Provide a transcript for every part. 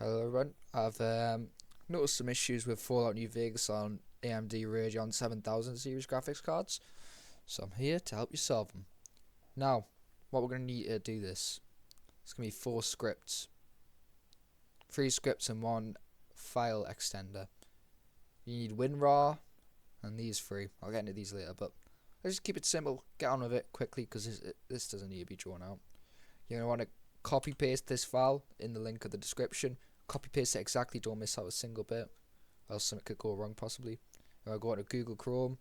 Hello everyone. I've noticed some issues with Fallout New Vegas on AMD Radeon 7000 series graphics cards, so I'm here to help you solve them. Now, what we're going to need to do this, it's going to be 4 scripts. 3 scripts and 1 file extender. You need WinRAR and these 3. I'll get into these later, but let's just keep it simple, get on with it quickly because this doesn't need to be drawn out. You're going to want to copy paste this file in the link of the description. Copy paste it exactly, don't miss out a single bit, or else something could go wrong possibly. Or go into Google Chrome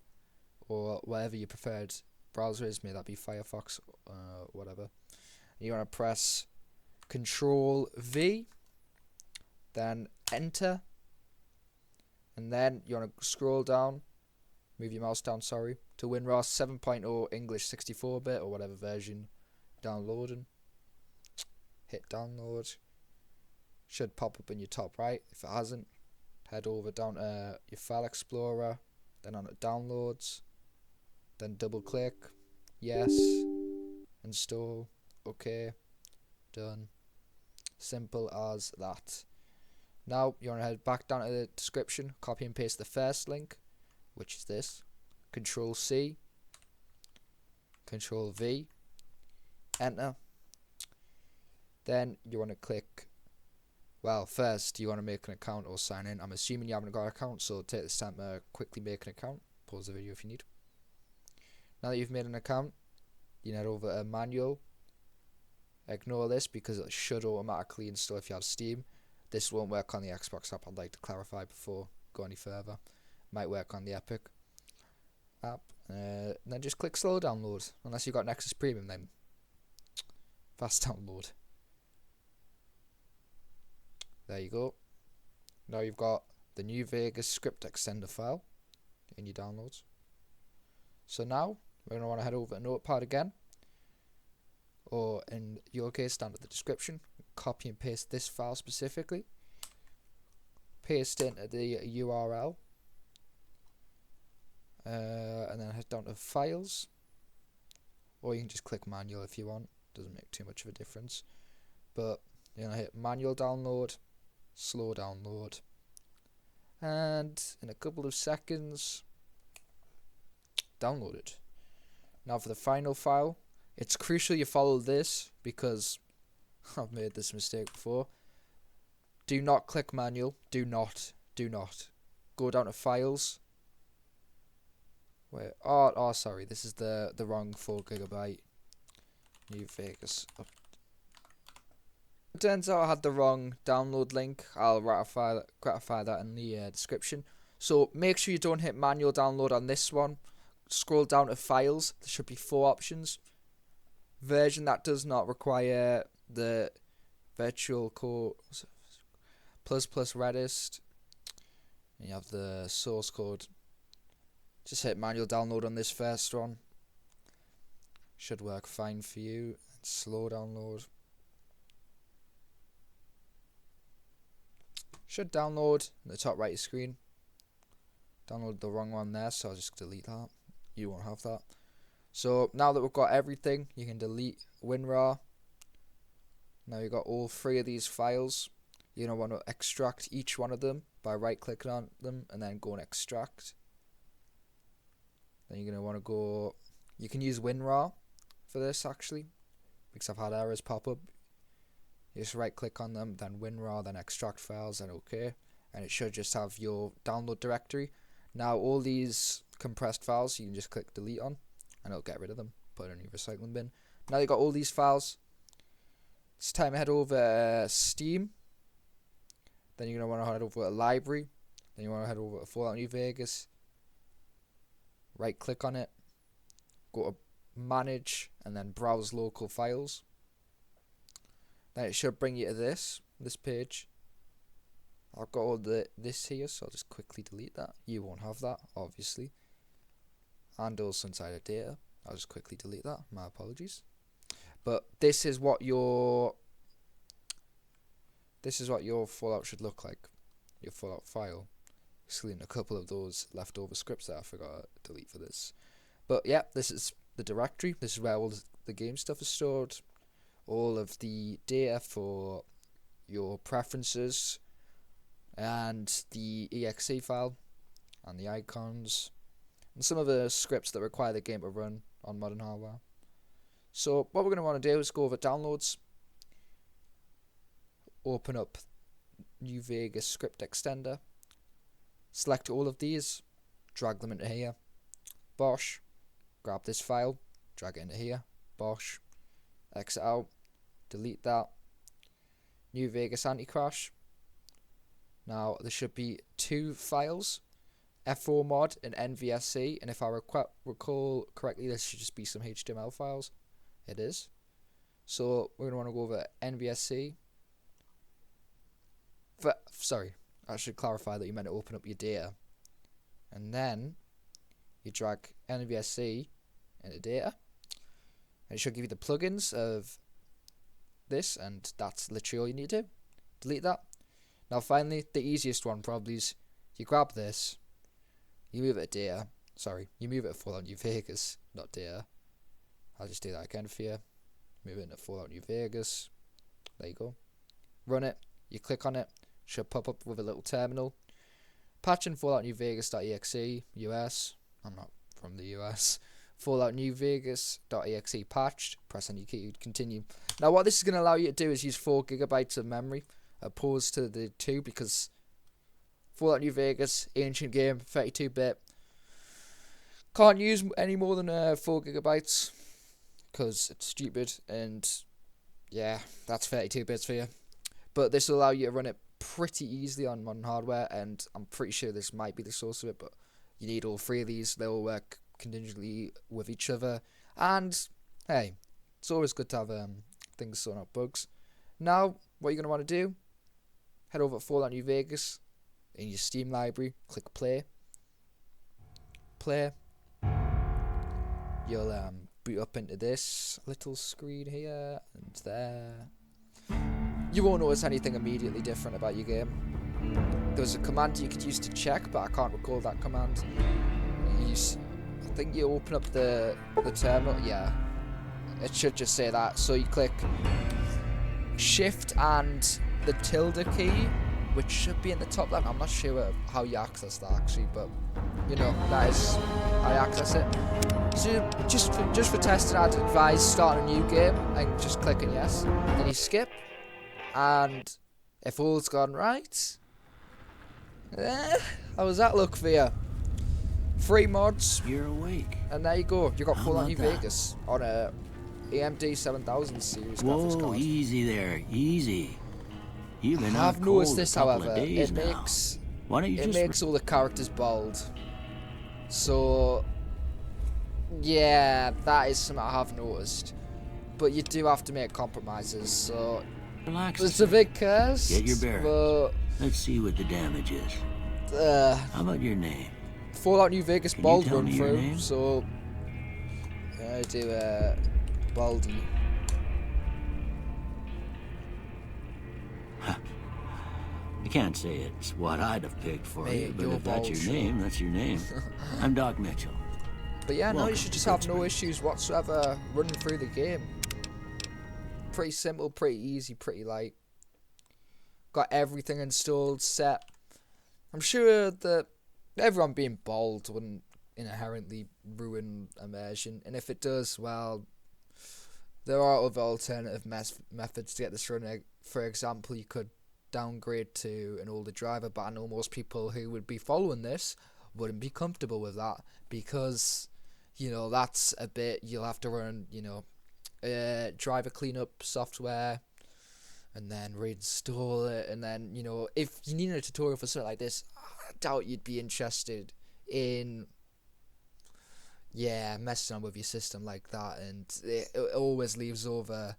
or whatever your preferred browser is, may that be Firefox, whatever. You want to press Control V, then Enter, and then you want to scroll down, move your mouse down, sorry, to WinRAR 7.0 English 64-bit or whatever version downloading. Hit download. Should pop up in your top right. If it hasn't, head over down to your file explorer, then on to downloads, then double click, yes, install, okay, done. Simple as that. Now you want to head back down to the description, copy and paste the first link, which is this. Control C, Control V, enter. Then you want to click, well, first you want to make an account or sign in. I'm assuming you haven't got an account, so take this time to quickly make an account. Pause the video if you need. Now that you've made an account, you head over to manual. Ignore this because it should automatically install if you have Steam. This won't work on the Xbox app, I'd like to clarify before go any further. Might work on the Epic app. And then just click slow download, unless you've got Nexus Premium, then fast download. There you go. Now you've got the New Vegas script extender file in your downloads. So now we're going to want to head over to Notepad again, or in your case down to the description, copy and paste this file specifically, paste into the URL, and then head down to files, or you can just click manual if you want, doesn't make too much of a difference, but you're going to hit manual download, slow download, and in a couple of seconds download it. Now for the final file, it's crucial you follow this because I've made this mistake before. Do not click manual. Do not go down to files. Wait, oh sorry, this is the wrong 4GB New Vegas. It turns out I had the wrong download link. I'll gratify that in the description. So make sure you don't hit manual download on this one. Scroll down to files. There should be 4 options. Version that does not require the virtual core plus Redist. And you have the source code. Just hit manual download on this first one. Should work fine for you. Slow download. Should download in the top right of your screen. Download the wrong one there, so I'll just delete that. You won't have that. So now that we've got everything, you can delete WinRAR. Now you've got all 3 of these files. You're going to want to extract each one of them by right clicking on them and then go and extract. Then you're going to want to go, you can use WinRAR for this actually, because I've had errors pop up. You just right click on them, then WinRAR, then extract files, then OK, and it should just have your download directory. Now all these compressed files you can just click delete on and it'll get rid of them, put it in your recycling bin. Now you've got all these files, it's time to head over Steam, then you're going to want to head over to library, then you want to head over to Fallout New Vegas, right click on it, go to manage and then browse local files. Then it should bring you to this page. I've got all this here, so I'll just quickly delete that. You won't have that, obviously. And also inside of data, I'll just quickly delete that. My apologies. But this is what your Fallout should look like. Your Fallout file, excluding a couple of those leftover scripts that I forgot to delete for this. But yeah, this is the directory. This is where all the game stuff is stored. All of the data for your preferences and the exe file and the icons and some of the scripts that require the game to run on modern hardware. So what we're going to want to do is go over downloads, open up New Vegas script extender, select all of these, drag them into here, bosh, grab this file, drag it into here, bosh, exit out, delete that, New Vegas anti-crash. Now there should be two files, F4 mod and NVSC, and if I recall correctly, this should just be some HTML files. It is. So we're going to want to go over NVSC. Sorry, I should clarify that you meant to open up your data, and then you drag NVSC into data, and it should give you the plugins of this, and that's literally all you need to do. Delete that. Now finally, the easiest one probably is you grab this, you move it to data. Sorry, you move it to Fallout New Vegas, not data. I'll just do that again for you. Move it into Fallout New Vegas. There you go. Run it. You click on it. Should pop up with a little terminal. Patch in Fallout New Vegas.exe US. I'm not from the US. Fallout New Vegas.exe patched. Press any key to continue. Now what this is going to allow you to do is use 4 GB of memory opposed to the 2, because Fallout New Vegas, ancient game, 32-bit. Can't use any more than 4 GB because it's stupid, and yeah, that's 32 bits for you. But this will allow you to run it pretty easily on modern hardware, and I'm pretty sure this might be the source of it, but you need all 3 of these. They all work contingently with each other, and hey, it's always good to have things sorting out bugs. Now what you're going to want to do, head over to Fallout New Vegas in your Steam library, click play. You'll boot up into this little screen here and there. You won't notice anything immediately different about your game. There was a command you could use to check, but I can't recall that command. I think you open up the terminal. Yeah, it should just say that. So you click Shift and the tilde key, which should be in the top left. I'm not sure how you access that actually, but you know, that is how you access it. So just for testing, I'd advise starting a new game and just clicking yes. Then you skip, and if all's gone right, how does that look for you? 3 mods. You're awake. And there you go. You got Fallout New Vegas on a AMD 7000 series graphics card. Whoa, easy there, easy. You've been I've out cold noticed this, a couple however, of days it now. makes Why don't you it just makes all the characters bold. So yeah, that is something I have noticed. But you do have to make compromises. So relax? it's a big curse. Get your bearings. But Let's see what the damage is. How about your name? Fallout New Vegas Can bold you tell run me your through. name? So I do Baldy. I can't say it's what I'd have picked for Mate, you, but you're if that's bold, your sure. name, that's your name. I'm Doc Mitchell. But yeah, no, you Welcome should to just have no Pittsburgh. issues whatsoever running through the game. Pretty simple, pretty easy, pretty light. Got everything installed, set. I'm sure that everyone being bold wouldn't inherently ruin immersion, and if it does, well, there are other alternative methods to get this running. For example, you could downgrade to an older driver, but I know most people who would be following this wouldn't be comfortable with that, because you know that's a bit, you'll have to run, you know, driver cleanup software and then reinstall it, and then, you know, if you need a tutorial for something like this, I doubt you'd be interested in messing on with your system like that, and it always leaves over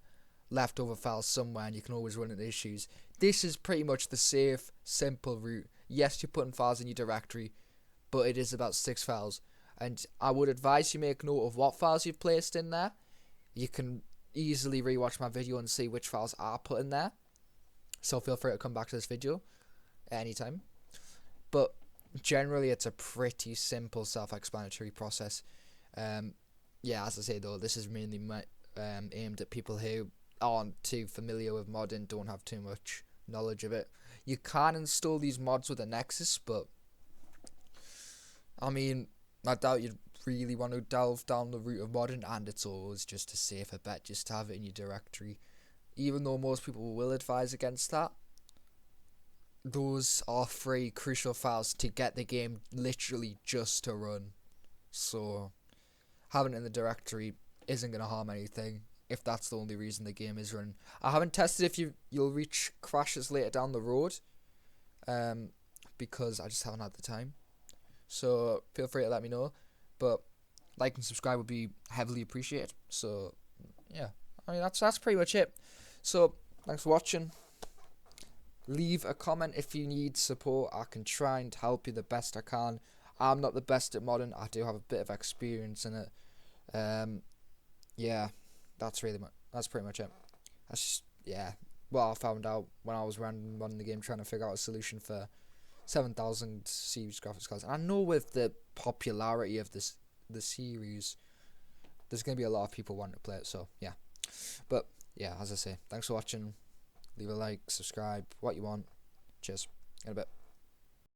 leftover files somewhere, and you can always run into issues. This is pretty much the safe, simple route. Yes, you're putting files in your directory, but it is about 6 files, and I would advise you make note of what files you've placed in there. You can easily rewatch my video and see which files are put in there, so feel free to come back to this video anytime. But generally it's a pretty simple, self-explanatory process. Yeah, as I say though, this is mainly aimed at people who aren't too familiar with modding, don't have too much knowledge of it. You can install these mods with a Nexus, but I mean, I doubt you'd really want to delve down the route of modding, and it's always just a safer bet just to have it in your directory. Even though most people will advise against that, those are free crucial files to get the game literally just to run. So having it in the directory isn't going to harm anything if that's the only reason the game is running. I haven't tested if you'll reach crashes later down the road, because I just haven't had the time. So feel free to let me know. But like and subscribe would be heavily appreciated. So yeah, I mean that's pretty much it. So thanks for watching. Leave a comment if you need support. I can try and help you the best I can. I'm not the best at modding. I do have a bit of experience in it. Yeah, that's pretty much it. That's just, yeah, well, I found out when I was running the game trying to figure out a solution for 7,000 series graphics cards. And I know with the popularity of the series, there's going to be a lot of people wanting to play it, so yeah. But yeah, as I say, thanks for watching. Leave a like, subscribe, what you want. Cheers. In a bit.